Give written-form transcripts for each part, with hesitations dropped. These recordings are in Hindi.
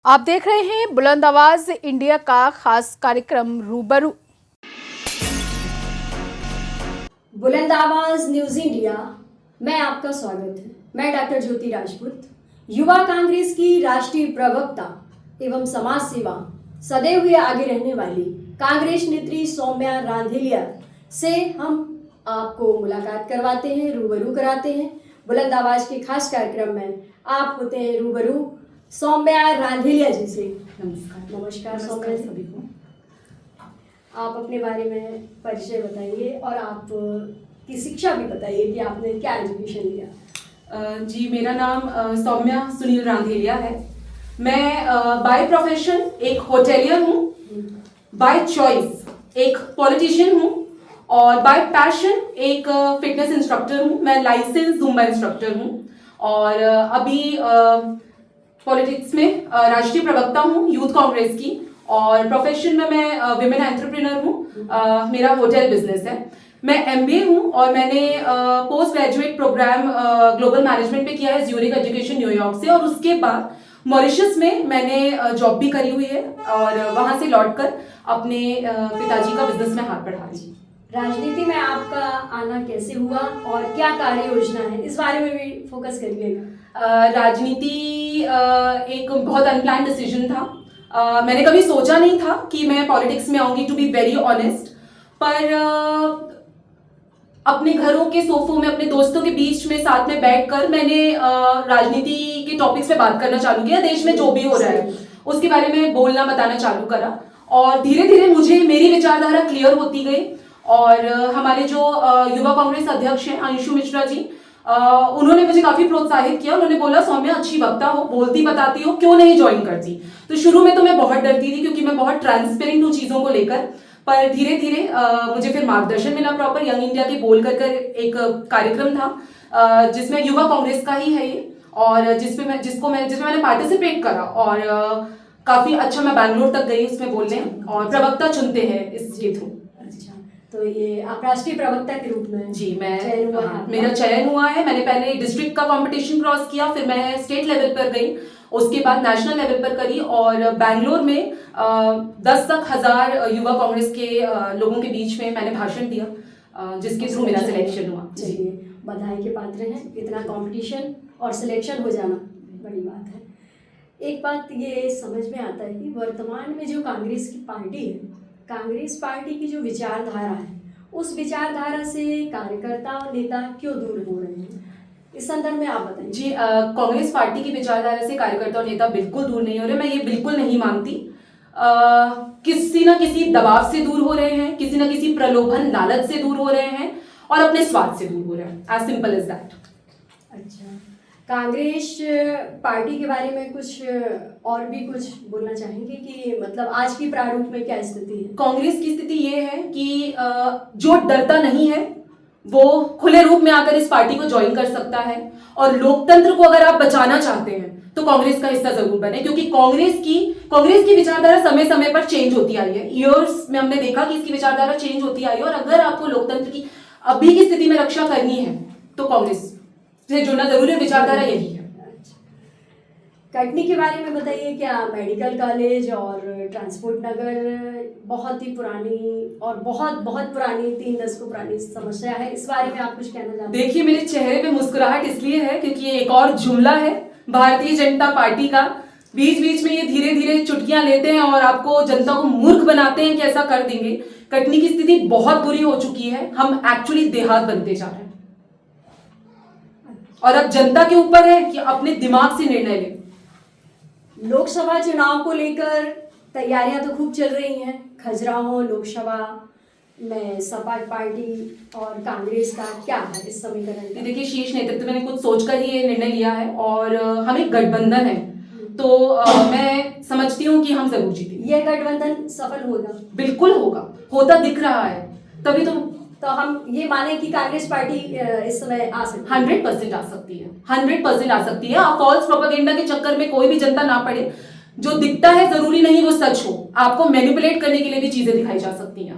आप देख रहे हैं बुलंद आवाज इंडिया का खास कार्यक्रम रूबरू। बुलंद आवाज न्यूज इंडिया में आपका स्वागत है। मैं डॉक्टर ज्योति राजपूत, युवा कांग्रेस की राष्ट्रीय प्रवक्ता एवं समाज सेवा सदैव हुए आगे रहने वाली कांग्रेस नेत्री सौम्या रांधेलिया से हम आपको मुलाकात करवाते हैं, रूबरू कराते हैं। बुलंद आवाज के खास कार्यक्रम में आप होते हैं रूबरू सौम्या रांधेलिया जी से। नमस्कार सौम्या जी, सभी को आप अपने बारे में परिचय बताइए और आप की शिक्षा भी बताइए कि आपने क्या एजुकेशन लिया। जी, मेरा नाम सौम्या सुनील रांधेलिया है। मैं बाय प्रोफेशन एक होटेलियर हूँ, बाय चॉइस एक पॉलिटिशियन हूँ और बाय पैशन एक फिटनेस इंस्ट्रक्टर हूँ। मैं लाइसेंस जुम्बा इंस्ट्रक्टर हूँ और अभी पॉलिटिक्स में राष्ट्रीय प्रवक्ता हूँ यूथ कांग्रेस की और प्रोफेशन में मैं विमेन एंटरप्रेन्योर हूँ। मेरा होटल बिजनेस है। मैं एमबीए हूँ और मैंने post graduate programme global management पे किया है ज्यूरिक एजुकेशन न्यूयॉर्क से और उसके बाद मॉरिशस में मैंने जॉब भी करी हुई है और वहाँ से लौटकर अपने पिताजी का बिजनेस में हाथ बढ़ा रही हूँ। राजनीति में आपका आना कैसे हुआ और क्या कार्य योजना है, इस बारे में भी फोकस करिएगा। राजनीति एक बहुत अनप्लान्ड डिसीजन था। मैंने कभी सोचा नहीं था कि मैं पॉलिटिक्स में आऊंगी, टू बी वेरी ऑनेस्ट। पर अपने घरों के सोफों में अपने दोस्तों के बीच में साथ में बैठकर मैंने राजनीति के टॉपिक्स पे बात करना चालू किया। देश में जो भी हो रहा है उसके बारे में बोलना बताना चालू करा और धीरे धीरे मुझे मेरी विचारधारा क्लियर होती गई। और हमारे जो युवा कांग्रेस अध्यक्ष हैं अंशु मिश्रा जी, उन्होंने मुझे काफी प्रोत्साहित किया। उन्होंने बोला सौम्या अच्छी वक्ता हो, बोलती बताती हो, क्यों नहीं ज्वाइन करती। तो शुरू में तो मैं बहुत डरती थी क्योंकि मैं बहुत ट्रांसपेरेंट हूँ चीजों को लेकर, पर धीरे धीरे मुझे फिर मार्गदर्शन मिला प्रॉपर। यंग इंडिया के बोल कर एक कार्यक्रम था जिसमें युवा कांग्रेस का ही है ये और जिसमें मैंने पार्टिसिपेट करा और काफी अच्छा मैं बैंगलोर तक गई उसमें बोलने और प्रवक्ता चुनते हैं इसके थ्रू। तो ये आप राष्ट्रीय प्रवक्ता के रूप में? जी, मेरा चयन हुआ है। मैंने पहले डिस्ट्रिक्ट का कंपटीशन क्रॉस किया, फिर मैं स्टेट लेवल पर गई, उसके बाद नेशनल लेवल पर करी और बैंगलोर में 10,000 युवा कांग्रेस के लोगों के बीच में मैंने भाषण दिया जिसके थ्रू मेरा सिलेक्शन हुआ। चलिए, बधाई के पात्र हैं। इतना कंपटीशन और सिलेक्शन हो जाना बड़ी बात है। एक बात ये समझ में आता है कि वर्तमान में जो कांग्रेस की पार्टी है, कांग्रेस पार्टी की जो विचारधारा है, उस विचारधारा से कार्यकर्ता और नेता क्यों दूर हो रहे हैं, इस संदर्भ में आप बताइए। जी, कांग्रेस पार्टी की विचारधारा से कार्यकर्ता और नेता बिल्कुल दूर नहीं हो रहे। मैं ये बिल्कुल नहीं मानती। किसी न किसी दबाव से दूर हो रहे हैं, किसी न किसी प्रलोभन लालच से दूर हो रहे हैं और अपने स्वार्थ से दूर हो रहे हैं। As simple as that. अच्छा, कांग्रेस पार्टी के बारे में कुछ और भी कुछ बोलना चाहेंगे कि मतलब आज की प्रारूप में क्या स्थिति है? कांग्रेस की स्थिति ये है कि जो डरता नहीं है वो खुले रूप में आकर इस पार्टी को ज्वाइन कर सकता है और लोकतंत्र को अगर आप बचाना चाहते हैं तो कांग्रेस का हिस्सा जरूर बने, क्योंकि कांग्रेस की विचारधारा समय समय पर चेंज होती आई है। ईयर्स में हमने देखा कि इसकी विचारधारा चेंज होती आई है और अगर आपको लोकतंत्र की अभी की स्थिति में रक्षा करनी है तो कांग्रेस से जुड़ना जरूरी है। विचारधारा यही है। कटनी के बारे में बताइए। क्या मेडिकल कॉलेज और ट्रांसपोर्ट नगर बहुत ही पुरानी और बहुत पुरानी 3 दशकों पुरानी समस्या है, इस बारे में आप कुछ कहना चाहते हैं? देखिए, मेरे चेहरे पे मुस्कुराहट इसलिए है क्योंकि ये एक और जुमला है भारतीय जनता पार्टी का। बीच बीच में ये धीरे धीरे चुटकियां लेते हैं और आपको जनता को मूर्ख बनाते हैं कि ऐसा कर देंगे। कटनी की स्थिति बहुत बुरी हो चुकी है। हम एक्चुअली देहात बनते जा रहे हैं और अब जनता के ऊपर है कि अपने दिमाग से निर्णय ले। लोकसभा चुनाव को लेकर तैयारियां तो खूब चल रही हैं। खजुराहो लोकसभा में सपा पार्टी और कांग्रेस का क्या है इस समीकरण? देखिए, शीर्ष नेतृत्व ने कुछ सोचकर ही ये निर्णय लिया है और हम एक गठबंधन है तो मैं समझती हूँ कि हम जरूर जीतेंगे। ये गठबंधन सफल होगा? बिल्कुल होगा, होता दिख रहा है। तभी तो हम ये माने कि कांग्रेस पार्टी इस समय आ सकती है? 100% आ सकती है, 100% आ सकती है। आप फॉल्स प्रोपेगेंडा के चक्कर में कोई भी जनता ना पड़े। जो दिखता है जरूरी नहीं वो सच हो। आपको मैनिपुलेट करने के लिए भी चीजें दिखाई जा सकती हैं।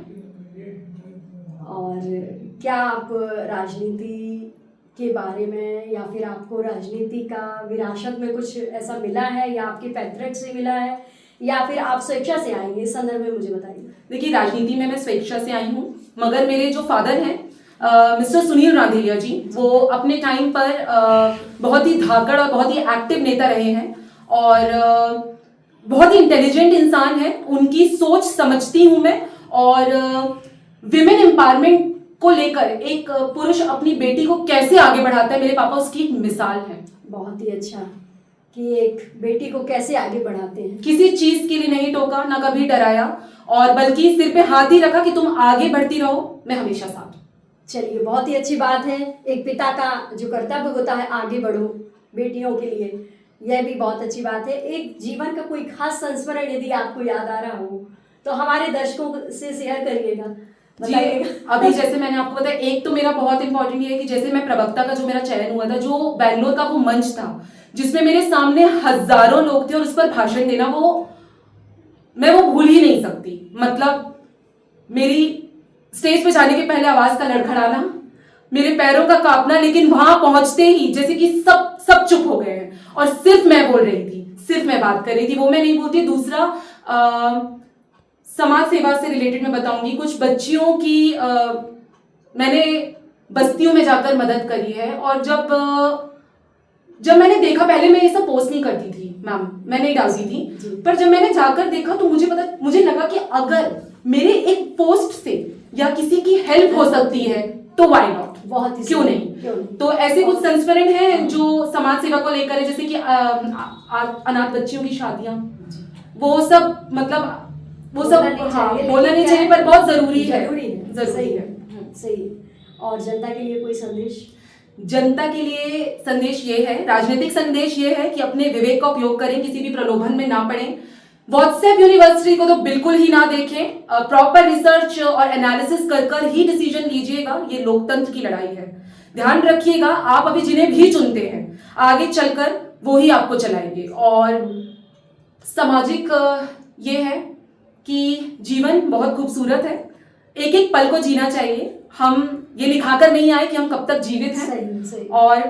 और क्या आप राजनीति के बारे में, या फिर आपको राजनीति का विरासत में कुछ ऐसा मिला है, या आपके पैतृक से मिला है, या फिर आप स्वेच्छा से आएंगे, इस संदर्भ में मुझे बताइए। देखिए, राजनीति में मैं स्वेच्छा से आई हूँ, मगर मेरे जो फादर हैं मिस्टर सुनील रांदेलिया जी, वो अपने टाइम पर बहुत ही धाकड़ और बहुत ही एक्टिव नेता रहे हैं और बहुत ही इंटेलिजेंट इंसान है। उनकी सोच समझती हूँ मैं, और विमेन एम्पावरमेंट को लेकर एक पुरुष अपनी बेटी को कैसे आगे बढ़ाता है, मेरे पापा उसकी एक मिसाल है। बहुत ही अच्छा कि एक बेटी को कैसे आगे बढ़ाते हैं। किसी चीज के लिए नहीं टोका, ना कभी डराया, और बल्कि सिर पे हाथ ही रखा कि तुम आगे बढ़ती रहो, मैं हमेशा साथ। चलिए, बहुत ही अच्छी बात है। एक पिता का जो कर्तव्य होता है, आगे बढ़ो बेटियों के लिए, यह भी बहुत अच्छी बात है। एक जीवन का कोई खास संस्मरण यदि आपको याद आ रहा हो तो हमारे दर्शकों से शेयर करिएगा, बताइएगा। अभी जैसे मैंने आपको बताया, एक तो मेरा बहुत इंपॉर्टेंट ये है कि जैसे मैं प्रवक्ता का जो मेरा चयन हुआ था, जो बैंगलोर का वो मंच था जिसमें मेरे सामने हजारों लोग थे और उस पर भाषण देना, मैं वो भूल ही नहीं सकती। मतलब मेरी स्टेज पे जाने के पहले आवाज का लड़खड़ाना, मेरे पैरों का कांपना, लेकिन वहां पहुंचते ही जैसे कि सब चुप हो गए हैं और सिर्फ मैं बोल रही थी, सिर्फ मैं बात कर रही थी, वो मैं नहीं भूलती। दूसरा, समाज सेवा से रिलेटेड मैं बताऊंगी। कुछ बच्चियों की मैंने बस्तियों में जाकर मदद करी है, और जब मैंने देखा, पहले मैं ये सब पोस्ट नहीं करती थी मैम, मैं नहीं डालती थी, पर जब मैंने जाकर देखा तो मुझे लगा कि अगर मेरे एक पोस्ट से या किसी की हेल्प हो सकती है तो व्हाई नॉट, बहुत ही क्यों नहीं। तो ऐसे कुछ संस्मरण हैं जो समाज सेवा को लेकर है, जैसे कि अनाथ बच्चियों की शादियां, वो सब मतलब वो सब बोलना नहीं चाहिए, पर बहुत जरूरी है। सही है। और जनता के लिए कोई संदेश? जनता के लिए संदेश ये है, राजनीतिक संदेश ये है कि अपने विवेक का उपयोग करें, किसी भी प्रलोभन में ना पड़ें। व्हाट्सएप यूनिवर्सिटी को तो बिल्कुल ही ना देखें, प्रॉपर रिसर्च और एनालिसिस कर ही डिसीजन लीजिएगा। ये लोकतंत्र की लड़ाई है। ध्यान रखिएगा, आप अभी जिन्हें भी चुनते हैं, आगे चलकर वो ही आपको चलाएंगे। और सामाजिक ये है कि जीवन बहुत खूबसूरत है, एक एक पल को जीना चाहिए। हम ये लिखाकर नहीं आए कि हम कब तक जीवित हैं। सही। और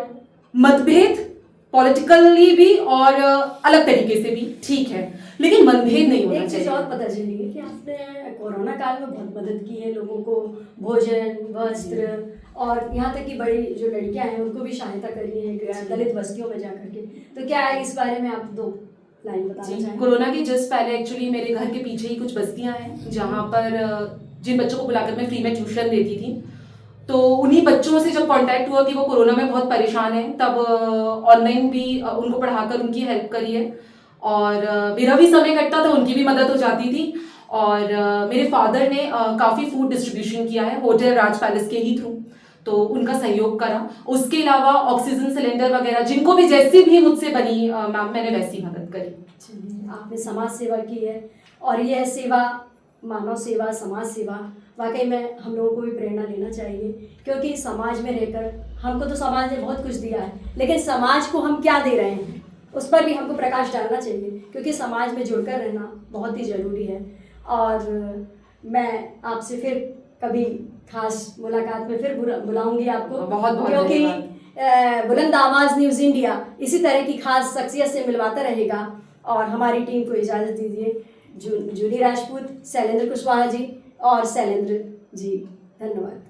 मतभेद पॉलिटिकली भी और अलग तरीके से भी ठीक है, लेकिन मनभेद नहीं होना चाहिए। एक चीज और पता चली है कि आपने कोरोना काल में बहुत मदद की है लोगों को, भोजन, वस्त्र, और यहाँ तक कि बड़ी जो लड़कियां हैं उनको भी सहायता करी है दलित बस्तियों में जाकर के। तो क्या है इस बारे में आप 2 लाइन बताना चाहेंगे? कोरोना के जस्ट पहले एक्चुअली मेरे घर के पीछे ही कुछ बस्तियां हैं जहाँ पर जिन बच्चों को बुलाकर मैं फ्री में ट्यूशन देती थी, तो उन्हीं बच्चों से जब कांटेक्ट हुआ कि वो कोरोना में बहुत परेशान हैं, तब ऑनलाइन भी उनको पढ़ाकर उनकी हेल्प करी है। और मेरा भी समय कटता था, उनकी भी मदद हो जाती थी। और मेरे फादर ने काफ़ी फूड डिस्ट्रीब्यूशन किया है होटल राज पैलेस के ही थ्रू, तो उनका सहयोग करा। उसके अलावा ऑक्सीजन सिलेंडर वगैरह जिनको भी जैसी भी मुझसे बनी मैम, मैंने वैसी मदद करी। आपने समाज सेवा की है, और यह सेवा, मानव सेवा, समाज सेवा, वाकई में हम लोगों को भी प्रेरणा लेना चाहिए। क्योंकि समाज में रहकर हमको तो समाज ने बहुत कुछ दिया है, लेकिन समाज को हम क्या दे रहे हैं उस पर भी हमको प्रकाश डालना चाहिए, क्योंकि समाज में जुड़कर रहना बहुत ही ज़रूरी है। और मैं आपसे फिर कभी खास मुलाकात में फिर बुलाऊंगी आपको, बहुत क्योंकि बुलंद आवाज़ न्यूज़ इंडिया इसी तरह की खास शख्सियत से मिलवाता रहेगा। और हमारी टीम को इजाज़त दीजिए। जूली राजपूत, शैलेंद्र कुशवाहा जी और शैलेंद्र जी, धन्यवाद।